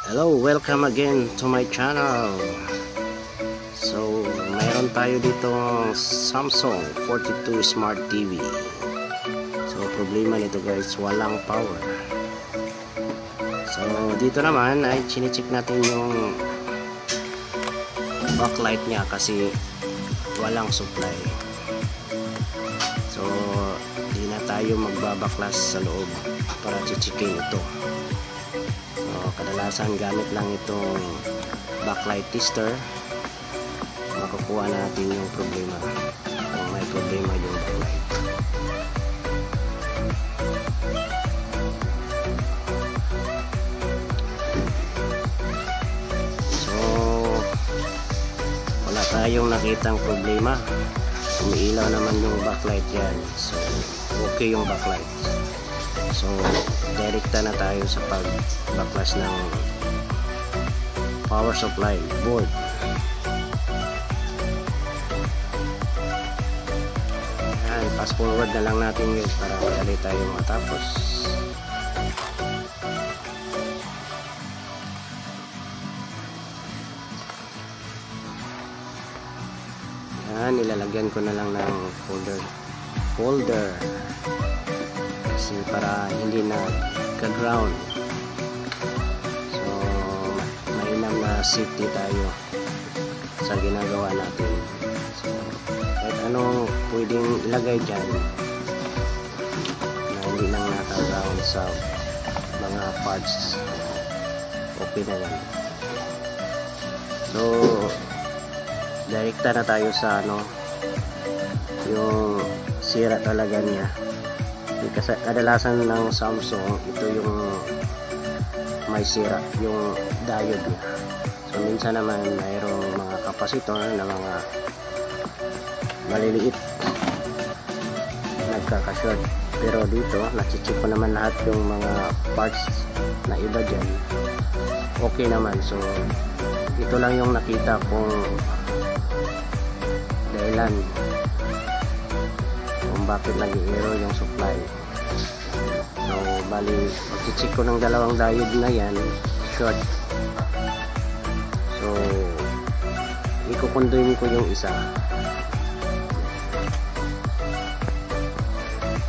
Hello, welcome again to my channel. So, mayroon tayo dito Samsung 42 Smart TV. So, problema nito guys, walang power. So, dito naman ay chine-check natin yung backlight niya kasi walang supply. So, di na tayo magbabaklas sa loob para checkin ito. Kadalasan gamit lang itong backlight tester, makukuha natin yung problema kung may problema yung backlight. So wala tayong nakitang problema, umiilaw naman yung backlight yan, so okay yung backlight. So direkta na tayo sa pagbaklas ng power supply board. Ayan, fast forward na lang natin guys para madali tayo matapos. Ayan, nilalagyan ko na lang ng folder kasi para hindi na ka-ground. So mainam na safety tayo sa ginagawa natin. So kahit anong pwedeng ilagay dyan na hindi lang naka-ground sa mga parts, okay na yan. So direkta na tayo sa yung sira talaga niya. Kasi kadalasan ng Samsung ito yung may sira, yung diode niya. So minsan naman mayroong mga kapasitor na mga maliliit nagkaka-short, pero dito nachichip ko naman lahat yung mga parts na iba dyan, okay naman. So ito lang yung nakita kong dahilan kung bakit nag-error yung supply. So bali mag-check ko ng dalawang diode na yan, short. So ikukonduin ko yung isa.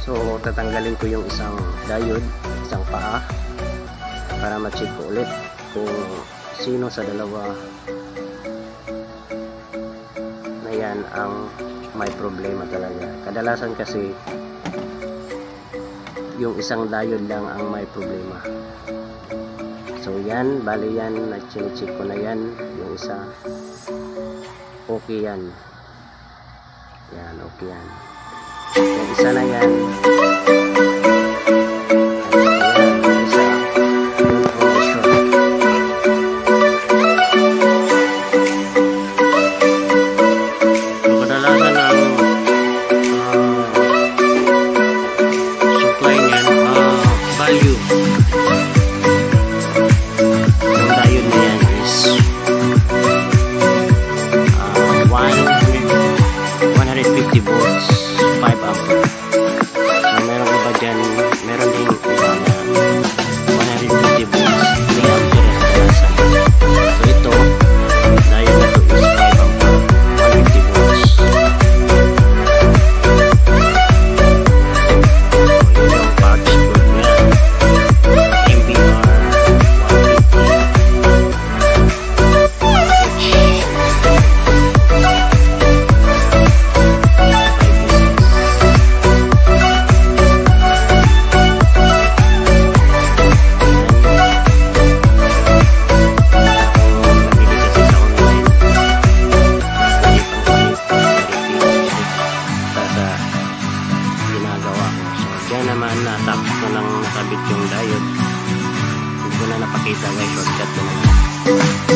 So tatanggalin ko yung isang diode, isang paa, para ma-check ko ulit kung sino sa dalawa na yan ang may problema talaga. Kadalasan kasi yung isang diode lang ang may problema. So yan, bali yan, na-check ko na yan, yung isa okay yan. Yan, okay yan. Yung isa na yan, naman natapos ko lang nakabit yung diode. Hindi ko na napakita guys, shortcut ko na lang.